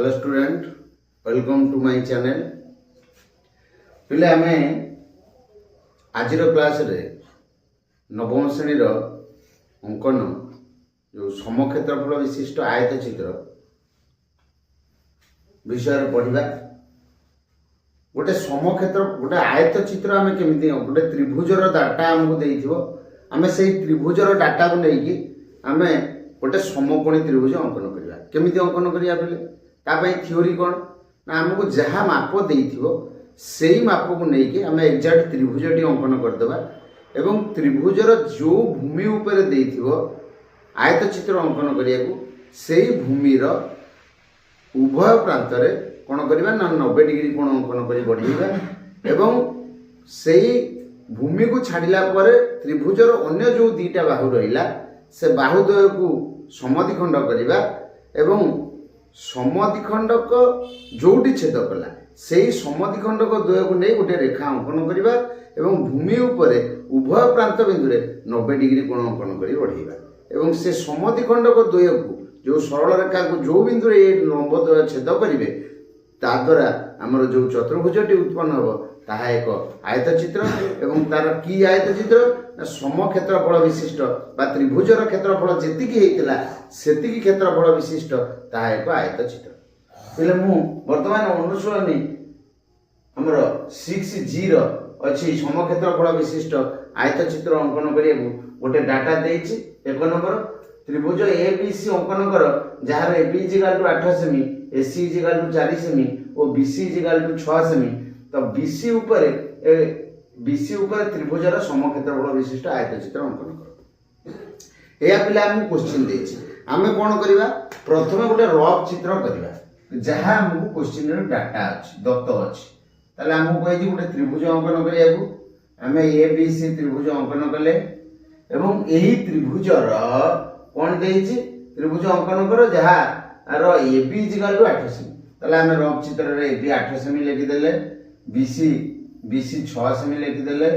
Hello student, welcome to my channel. पिले आमे आजिर class रे नवम श्रेणी अंकन जो समक्षेत्रफल विशिष्ट आयत चित्र विषय पढ़ा। गोटे समक्षेत्र गोटे आयत चित्र आम केमी गोटे त्रिभुजर डाटा आमको देथिबो, आमे से त्रिभुजर डाटा को लेकिन आम गोटे समकोणी त्रिभुज अंकन करवा। केमी अंकन करिया बेले तापाई थ्योरी कौन ना आमको जहाँ माप देथिबो सेही माप को लेकिन आम एक्जाक्ट त्रिभुजटी अंकन करदेबा एवं त्रिभुजर जो भूमि उपर देथिबो आयत चित्र अंकन करिया को सेही भूमिर उभय प्रांत रे कौन करवा ना 90 डिग्री कोण अंकन कर बढ़ेगा एवं सेही भूमि को छाड़िला पर त्रिभुजर अन्य जो दीटा बाहु रहिला से बाहुद्वय को समद्विखंड करवा एवं समद्विखंडक जोटी छेद कला से ही समद्विखंडक द्वय को नहीं गोटे रेखा अंकन करवा एवं भूमि उपर उभय प्रांत बिंदु 90 डिग्री कोण अंकन कर बढ़ेगा एवं से समद्विखंडक द्वय को जो सरल रेखा को जो बिंदु ये लंब द्वय छेद करेंगे ताद्वारा आमर जो चतुर्भुजटी उत्पन्न हो ताहा एक आयत चित्र एवं तार की आयत चित्र समक्षेत्रफल विशिष्ट बा त्रिभुजर क्षेत्रफल जेतिकी हेतिला सेतिकी क्षेत्रफल विशिष्ट ताहा एक आयत चित्र। पहले मु वर्तमान अनुसरणी हमर 6G अच्छी समक्षेत्रफल विशिष्ट आयत चित्र अंकन करिया गोटे डाटा देछि। एक नंबर त्रिभुज ABC अंकन कर जहार AB = 8 सेमी, AC = 4 सेमी और BC = 6 सेमी। तो BC ऊपर त्रिभुजर समक्षेत्रफल विशिष्ट आयत चित्र अंकन कर। या पिला हम क्वेश्चन देछि आमे कोन करबा प्रथमे गोटे रफ चित्र करबा जहां हमको क्वेश्चन रे डाटा अछि दत्त अछि। ताले हमको कहि गोटे त्रिभुज अंकन करिया को आमे ABC त्रिभुज अंकन कले एवं एही त्रिभुजर कोन देछि त्रिभुज अंकन कर जहां आरो AB = 8 सेमी। ताले आमे रफ चित्र रे AB 8 सेमी लिखि देले, BC 6 सेमी लिखि देले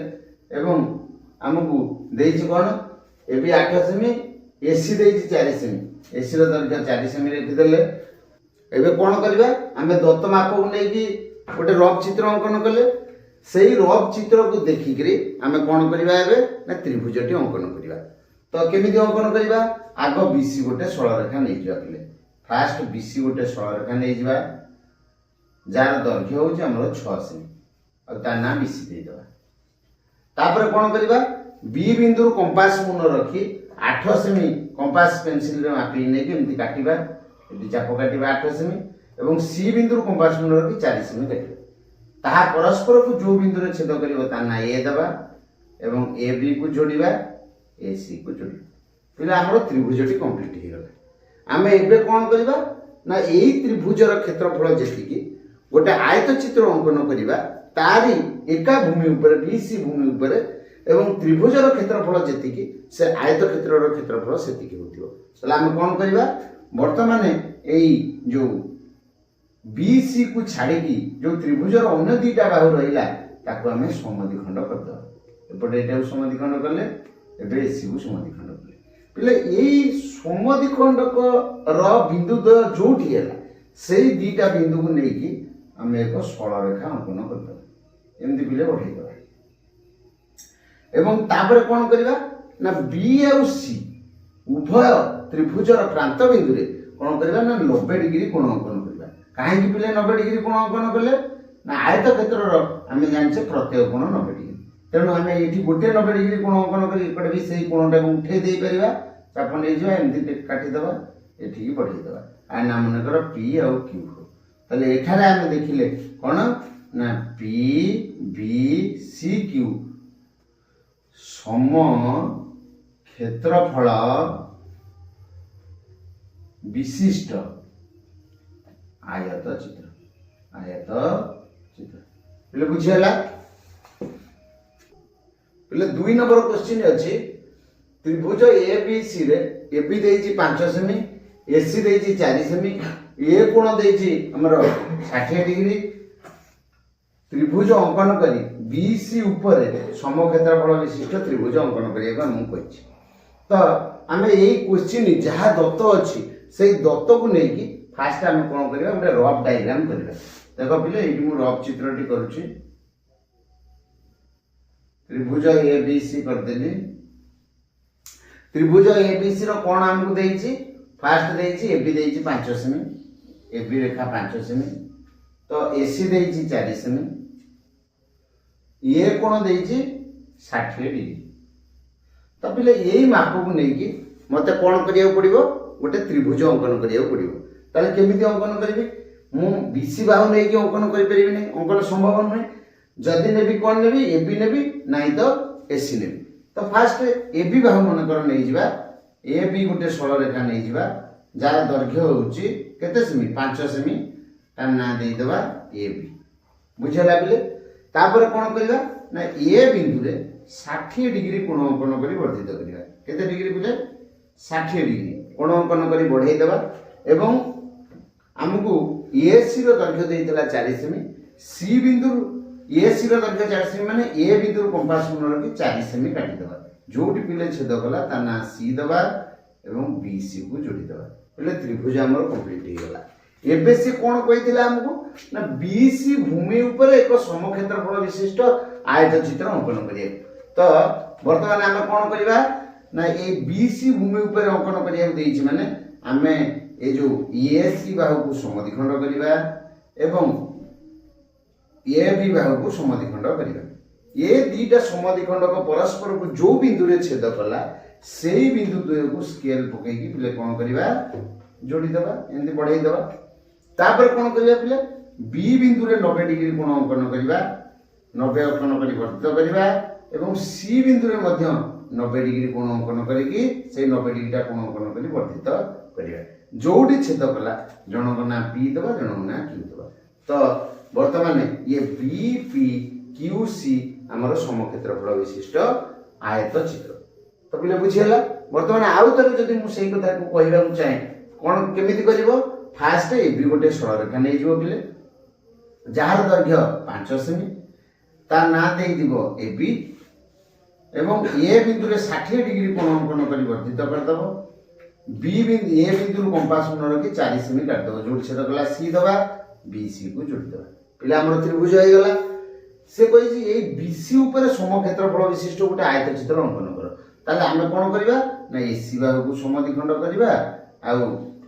एवं हमको देछि कोन AB 8 सेमी, AC देछि 4 सेमी, AC रो दैर्घ्य 4 सेमी लिखि देले। एबे कोन करबा आमे दत्त माप को नै कि गोटे रफ चित्र अंकन कले सेही रफ चित्र को देखि करी आमे कोन करबा एबे ना त्रिभुजटी अंकन करबा। तो केमिति अंकन करबा आग BC गोटे सरल रेखा नै जिवा कले फास्ट BC गोटे सरल रेखा नै जिवा जार दैर्घ्य होछि हमर 6 सेमी और ता नाम BC दे दबा। तापर कोन करबा B बिंदु कंपास मुन रखी 8 सेमी कंपास पेंसिल रे मापी नै कि एमति काटिबा एमति चाप काटिबा 8 सेमी एवं C बिंदु कंपास मुन रखी 4 सेमी काटिबा। ताहा परस्पर को जो बिंदु रे छेद करिवो ता ना A दबा एवं AB को जोड़िबा AC को जोड़िबा। पिला हमर त्रिभुजटी कंप्लीट हे गला। आमे एबे कोन करबा ना एई त्रिभुजर क्षेत्रफल जेतिकी गोटे आयत चित्र अंकन करबा तारी एका भूमि ऊपर BC भूमि ऊपर एवं त्रिभुजर क्षेत्रफल जेतिकी से आयत क्षेत्रर क्षेत्रफल सेतिकी होतिबो। तला हम कोन करबा वर्तमान एई जो BC को छाड़ी की जो त्रिभुजर अन्य दुईटा बाहु रहिला ताको हमें समद्विखंड कर दो। एपटे एटा समद्विखंड करले एबे AC को समद्विखंड करले पिले एई समद्विखंडक र बिंदु द्वय जोठी हैला सेही दुईटा बिंदु को नेकी हम एक सरल रेखा अंकन कर दो। एमति पिले बढ़ाई दो एवं तापर कोन करबा ना B और C उभय त्रिभुजर प्रांत बिंदु रे कोन करबा ना 90 डिग्री कोण अंकन करबा। काहे कि पिले 90 डिग्री कोण अंकन करले ना आयत क्षेत्रर आमे जानछे प्रत्येक कोण 90 डिग्री। तेणु आमे एठी गोटे 90 डिग्री कोण अंकन करी एपटे भी सेही कोणटा को उठे देई परिबा चाप नै जिवा एमति काटी दबा एठी की बढ़ाई दबा। आ नाम मन कर P और Q हो। तले एठारे आमे देखिले कोन ना P B C Q सम क्षेत्रफल विशिष्ट आयत चित्र पहले बुझियला। पहले 2 नंबर क्वेश्चन अछि त्रिभुज ABC रे AB देछि 5 सेमी, AC देछि 4 सेमी, ए कोण देछि हमर 60 डिग्री। त्रिभुज अंकन करी BC ऊपर समक्षेत्रफल विशिष्ट त्रिभुज अंकन करिया को हम कहिछि। तो आमे एई क्वेश्चन जहा दत्त अछि सेई दत्त को नेकी फास्ट आम कौन करवा गोटे रफ डायग्राम करवा देख पिले ये रफ चित्रटी करुच्ची त्रिभुज एबीसी करदेली त्रिभुज एबीसी रो कौन आमको देइछि फास्ट देइछि एबी देइछि 5 सेमी एबी रेखा 5 सेमी तो एसी देइछि 4 सेमी ये कोण देइछि 60 डिग्री तो पिले यही माप को लेकिन मते कौन करिया पड़िबो गोटे त्रिभुज अंकन करिया पड़िबो ताले केमिति अंकन करिवि मु बीसी बाहु नै कि अंकन करि परिबि नै अंकन संभव नै जदि नेबी कौन नेबी एबी नेबी नाही तो एसी नेबी तो फास्ट एबी बाहु मन कर नै जिबा एबी गोटे सरल रेखा नै जिबा जार दैर्घ्य होउची केते सेमी 5 सेमी ता ना देई देबा एबी बुझला बिले तापर कौन करिवा ना ए बिंदु रे 60 डिग्री कोण अंकन करी वर्धित करिवा केते डिग्री बुझे 60 डिग्री कोण अंकन करी बढ़ाई देबा एवं हमकु एसी रो दैर्घ्य देइतला 4 सेमी सी बिंदु एसी रो दैर्घ्य 4 सेमी माने ए बिंदु कंपास कोण रखि 4 सेमी काटी देबा जोटी पिले छेद कला ता ना सी देबा एवं बीसी को जोड़ी देबा पहिले त्रिभुज हमर कंप्लीट हे गला एबे से कोन कहितला हमकु ना बीसी भूमि ऊपर एक समक्षेत्रफल विशिष्ट आयत चित्र अंकन करिया तो वर्तमान आमे कोन करिवा ना ए बीसी भूमि ऊपर अंकन करिया देइछि माने आमे ए जो एसी बाहु को समद्विखंड करिवा एवं ए बी बाहु को समद्विखंड करिवा ये दीटा समद्विखंड को परस्पर को जो बिंदु रे छेद कला सेही बिंदु द्वय को स्केल पकई कि पिले कोन करिवा जोड़ी देबा एंती बढ़ाई देबा तापर कोन करिया पिले बी बिंदु रे 90 डिग्री कोण अंकन करिवा 90 अंकन करी वर्धित करिवा एवं सी बिंदु रे मध्य 90 डिग्री कोण अंकन करी कि से 90 डिग्री ता कोण अंकन करी वर्धित करिवा जोडी छेद कला जनक ना पी देबा जनक ना क्यू देबा तो वर्तमान ये बी पी क्यू सी हमर समक्षेत्रफल विशिष्ट आयत चित्र तो पिले बुझियला वर्तमान आउ तरे जदि मु सेही कथा को कहिबा को चाहे कोन केमिति करिवो फास्ट एबी गोटे सरल रेखा नै जिवो पिले जार दैर्घ्य 5 सेमी ता ना देई दिबो एबी एवं ए बिंदु रे 60 डिग्री कोण अंकन करी वर्धित कर दबो बी बिंदु ए बिंदु कंपास कोण रखि 4 सेमी काट दबो जोड़ छेद कला सी दबा बीसी को जोड़ दबा पिले हमर त्रिभुज हे गला से कहि जी ए बीसी ऊपर समक्षेत्रफल विशिष्ट गोटे आयत चित्र अंकन कर ताले हमें कोन करबा ना एसी बाहु को समद्विखंड करबा आ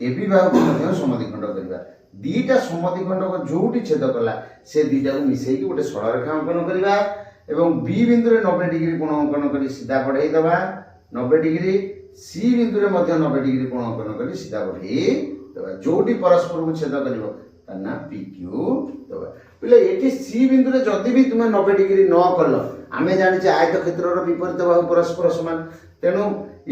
एबी बाहु को मध्य समद्विखंड करबा दीटा समद्विखंड को जोटी छेद कला से दीटा को मिसई कि गोटे सरल रेखा अंकन करबा एवं बी बिंदु रे 90 डिग्री कोण अंकन करी सीधा बढ़ाई दबा 90 डिग्री सी बिंदु रे मध्य 90 डिग्री कोण अंकन करी सीधा बढ़ाई दबा जोटी परस्पर को छेद करिवो ता ना पीक्यू दबा पिले एटी सी बिंदु रे जदी भी तुमे 90 डिग्री न करलो आमे जानि जे आयत क्षेत्र रो विपरीत बाहु परस्पर समान तेनु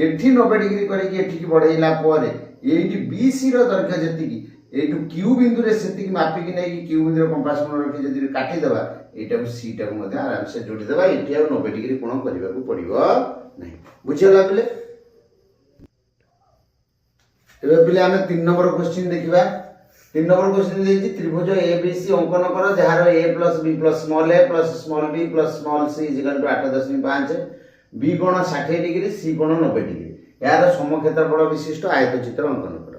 एठी 90 डिग्री करी कि एठी की बढ़ाइला पारे एठी बीसी रो दैर्घ्य जति की एठु क्यू बिंदु रे सेति की मापी कि नै कि क्यू बिंदु रे कंपास कोण रखि जदी काटी देबा एटा को सी टा को मध्य आराम से जोड़ी देबा एठी आ 90 डिग्री कोण करबा को पड़िबो नै बुझियला पिले एबे पिले हमें 3 नंबर क्वेश्चन देखिबा 3 नंबर क्वेश्चन देछि त्रिभुज एबीसी अंकन कर जहार a + b + small a + b + small c = 8.5 b कोण 60 डिग्री c कोण 90 डिग्री यार समक्षेत्रफल विशिष्ट आयत चित्र अंकन कर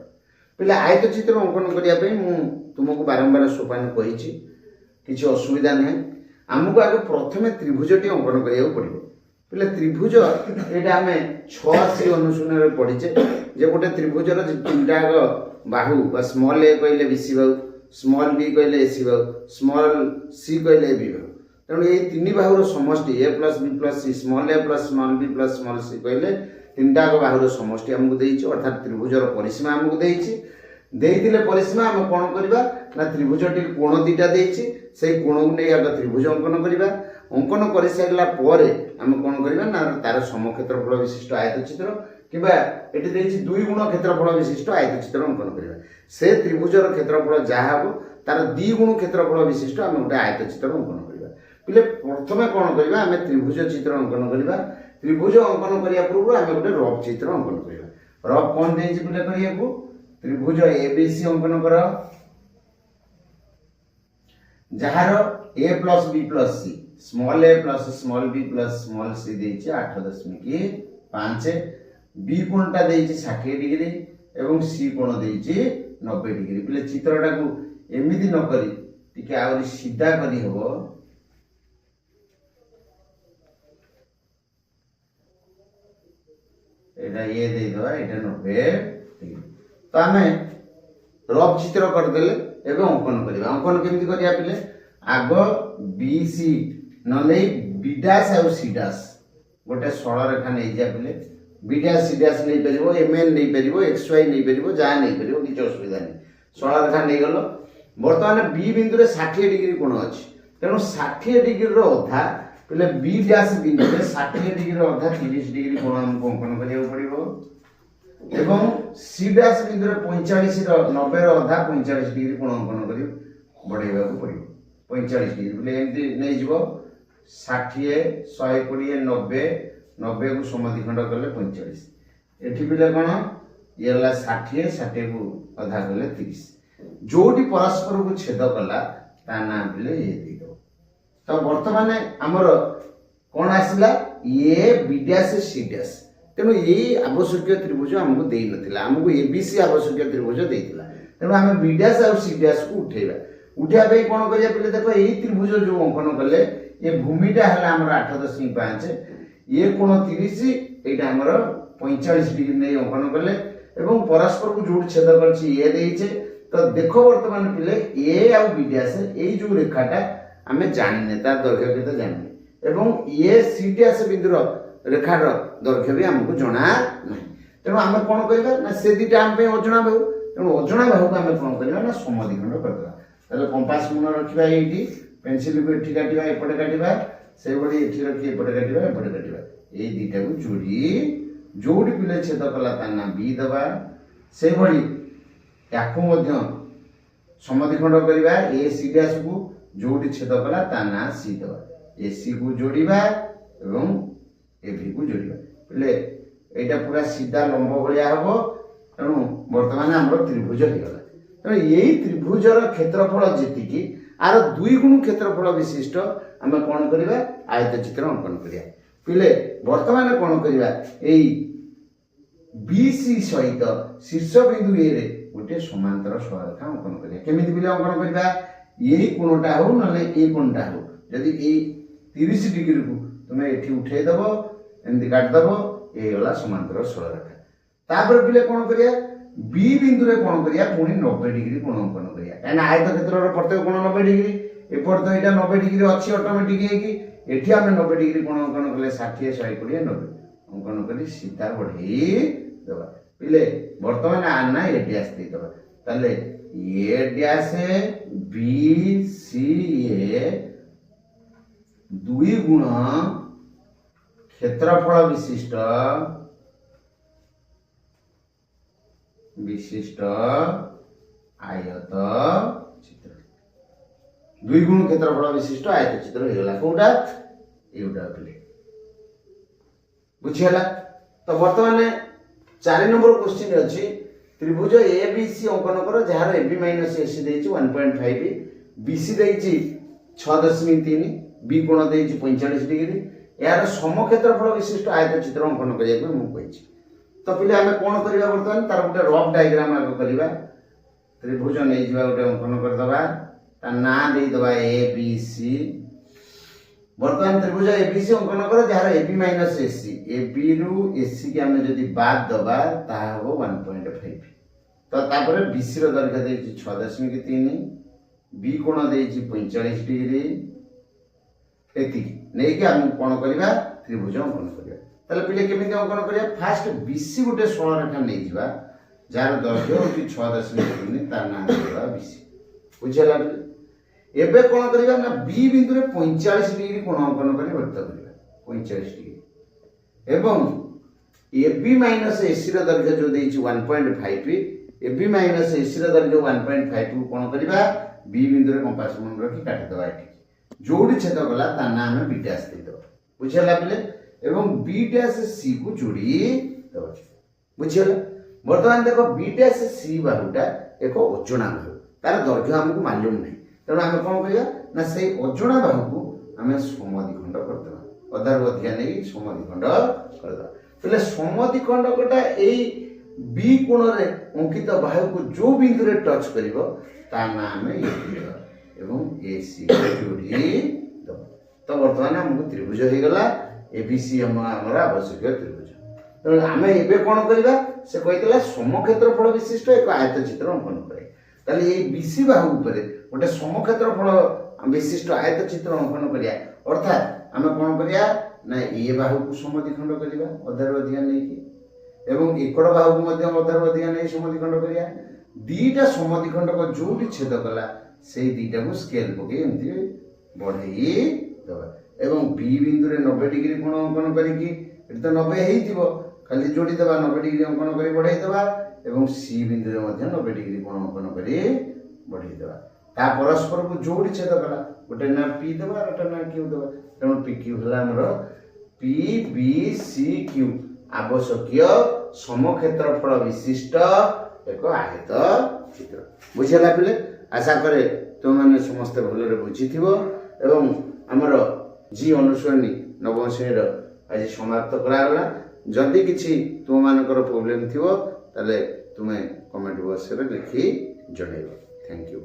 पिले आयत चित्र अंकन करिया पे मु तुमको बारंबार सोपान कहिछि किछि असुविधा नै हमको आगे प्रथमे त्रिभुजटी अंकन करिया पड़िबो पिले त्रिभुज एटा हमें 6 अनुसून रे पढिचे जे गोटे त्रिभुजर तीनटा बाहु बा स्मॉल ए कहले बीसी बाहु स्मॉल बी कहले एसी बाहु स्मॉल सी कहले बी बाहु तेणु ये तीन बाहुर समष्टि ए + b + c स्मॉल ए + स्मॉल b + स्मॉल c कहले तीनटा बाहुर समष्टि हमको देइछि अर्थात त्रिभुजर परिसीमा हमको देइछि देइतिले परिसीमा हम कोन करबा ना त्रिभुजटी कोण दीटा देइछि सेही कोण को नै आगे त्रिभुज अंकन करबा अंकन करि सारला परे हम कोन करबा ना तार समक्षेत्रफल विशिष्ट आयत चित्र किबा एटी देइछि 2 गुण क्षेत्रफल विशिष्ट आयत चित्र अंकन करबा से त्रिभुजर क्षेत्रफल जा हबो तार 2 गुण क्षेत्रफल विशिष्ट हम गोटे आयत चित्र अंकन करबा पिले प्रथमे कोन करबा हम त्रिभुज चित्र अंकन करबा त्रिभुज अंकन करिया पूर्व हम गोटे रफ चित्र अंकन करबा रफ कोन देइछि पिले करिया को त्रिभुज एबीसी अंकन कर जहार a + b + c small a + small b + small c देइछि 8.5 b कोणटा देइछि 60 degree एवं c कोण देइछि 90 डिग्री पिले चित्रटा को एमिति न करी टिके आउरी सीधा करी हबो एटा ये दे दवा एटा 90 डिग्री तो आमे रफ चित्र कर देले एबे अंकन करिया अंकन केमिति करिया पिले आगो BC नले B डैश और C डैश गोटे सरल रेखा नहीं जा पिले B डैश C डैश नहीं परिबो MN नहीं परिबो XY नहीं परिबो जा नहीं परिबो किछ असुविधा नहीं सरल रेखा नहीं गलो वर्तमान B बिंदु रे 60 डिग्री कोण अछि तेनु 60 डिग्री रो अधा पिले B डैश बिंदु रे 60 डिग्री रो अधा 30 डिग्री कोण हमको अंकन करिया पड़िबो एवं C डैश बिंदु रे 45 रो 90 रो अधा 45 डिग्री कोण अंकन करियो बढ़ेबा को पड़िबो 45 डिग्री बोले एमती नहीं जीवो 60 120 90 90 को समद्विखंड कले 45 एठी बिले कोन ये ला 60 60 को आधा कले 30 जोटी परस्पर को छेद कला ता ना बिले ये दी दो तो वर्तमान हमर कोन आसिला ये B डैश C डैश तेनु यही आवश्यक त्रिभुज हमको देई नथिला हमको ABC आवश्यक त्रिभुज देइतिला तेनु हम B डैश और C डैश को उठेबा उठिया पे कोन करिया पहिले देखो एही त्रिभुज जो अंकन कले ये भूमिटा हला हमर 8.5 ये कोण 30 एटा हमर 45 डिग्री नै अंकन कले एवं परस्पर को जोड़ छेद करछि ये देइछे तो देखो वर्तमान पिले A और B डैश एही जो रेखाटा हमें जानिने ता दैर्घ्य केते जानिने एवं ये C डैश बिंदुर रेखार दैर्घ्य भी हमको जणा नै तेनु हम कोन करिबा ना से दिटा हम पे अजणा बहु तेनु अजणा बहु को हम कोन करिबा ना समद्विखंड करबा ताले कंपास मन रखिबा एठी पेंसिल को एठी काटिबा एपटे काटिबा से बडी एठी रखि एपटे काटिबा एपटे काटिबा ए दिटा को जोड़ी जोड़ी पिले छेद कला ता ना B दबा से बडी याकू मध्य समद्विखंड करिबा AC डैश को जोड़ी छेद कला ता ना C दबा AC को जोड़ीबा एवं AB को जोड़ीबा पिले एटा पूरा सीधा लंब भलिया हबो तणु वर्तमान हमर त्रिभुज हिगला तो यही त्रिभुजर क्षेत्रफल जेतिकी आर 2 गुण क्षेत्रफल विशिष्ट आमे कोन करिबा आयत चित्र अंकन करिया पिले वर्तमान कोन करिबा एई BC सहित शीर्ष बिंदु ए रे गोटे समांतर सरलरेखा अंकन करिया केमिति बिले अंकन करिबा एई कोणटा हो नले ए कोणटा हो यदि ए 30 डिग्री को तुमे एठी उठे दबो एंदी काट दबो ए होला समांतर सरलरेखा तापर पिले कोन करिया B बिंदु रे कोण करिया पुनी 90 डिग्री कोण अंकन करिया एना आयत क्षेत्र रो प्रत्येक कोण 90 डिग्री एपर तो एटा 90 डिग्री अछि ऑटोमेटिक है कि एठी हम 90 डिग्री कोण अंकन करले 60 120 90 अंकन करी सीधा बढ़ई दबा पिले वर्तमान आना ए डैश दे दबा तले ए डैश B C A 2 गुण क्षेत्रफल विशिष्ट विशिष्ट आयत चित्र 2 गुण क्षेत्रफल विशिष्ट आयत चित्र हेला कोडा एउडा पिले बुझियला तो वर्तमान 4 नंबर क्वेश्चन अछि त्रिभुज ABC अंकन करो जहार AB AC देछि 1.5 BC देछि 6.3 B कोण देछि 45 डिग्री यार समक्षेत्रफल विशिष्ट आयत चित्र अंकन करिया को मु कहिछि तो पिले हमें कोन करिबा वर्तमान तार गोटे रफ डायग्राम आगो करिबा त्रिभुज नै जिबा गोटे अंकन कर दबा ता ना दे दबा ABC वर्तमान त्रिभुज ABC अंकन कर जहार AB AC AB रु AC के हमें जदी बाद दबा ता हो 1.5 तो तापर BC रो दैर्घ्य देछि 6.3 B कोण देछि 45 डिग्री एति नै के हम कोन करिबा त्रिभुज अंकन करिबा ताले पिले केमिति अंकन करिया फास्ट BC गोटे सरलरेखा नै जिबा जार दैर्घ्य होछि 6.3 तार नाम देबा BC बुझला एबे कोन करिबा ना B बिंदु रे 45 डिग्री कोण अंकन करि वृत्त करिबा 45 डिग्री एवं AB AC रो दैर्घ्य जो देछि 1.5 AB AC रो दैर्घ्य 1.5 को कोन करिबा B बिंदु रे कंपास मन रखि काटि दबा एठी जोडी छेद कला ता नाम B डैश दे दो बुझला पिले एवं B डैश C को जोड़ी दबा बुझियला वर्तमान देखो B डैश C बाहुटा एक अजणा बाहु तार दैर्घ्य हमको मालूम नहीं तेणु आम कोन करिया ना से अजणा बाहु को आम समद्विखंड कर दबा अधार अधिया नै समद्विखंड कर दबा पहिले समद्विखंड कोटा एई बी कोण रे अंकित बाहु को जो बिंदु रे टच करिवो ता नाम ए एवं एसी जोड़ी दब। तो वर्तमान हमको त्रिभुज हो गला एबीसी हमर आवश्यक त्रिभुज। तो आम एबे कोन करबा से कहितला समक्षेत्रफल विशिष्ट एक आयतचित्र अंकन करे। ताले ए बीसी बाहु ऊपर गोटे समक्षेत्रफल विशिष्ट आयतचित्र अंकन करिया अर्थात आम कोन करिया ना ए बाहु को समद्विखंड करिबा अधार अधिका नै कि एवं एकड़ बाहु को मध्य अधार अधिका नै समद्विखंड करिया दीटा समद्विखंड को जोटी छेद कला से दीटा को स्केल पके एमती बढ़ई दबा एवं बी बिंदु रे 90 डिग्री कोण अंकन करिकी एत तो 90 हेइतिबो खाली जोड़ी दबा 90 डिग्री अंकन करी बढ़ाई दबा एवं सी बिंदु रे मध्य 90 डिग्री कोण अंकन करी बढ़ाई दबा ता परस्पर को जोड़ी छेद कला गोटे ना पी दबा और गोटे ना क्यू दबा तेणु पी क्यू हला हमर पी बी सी क्यू आवश्यक समक्षेत्रफल विशिष्ट एक आयत चित्र बुझिला पिले आशा करे तुम मैंने समस्त भलरे बुझीथिबो एवं हमर जी अनुसरणी नवम श्रेणी आज समाप्त करागला जदि किछि तुम मानकर प्रॉब्लम थिबो ताले तुमे कमेंट बॉक्स रे लिखि जणैबो। Thank you.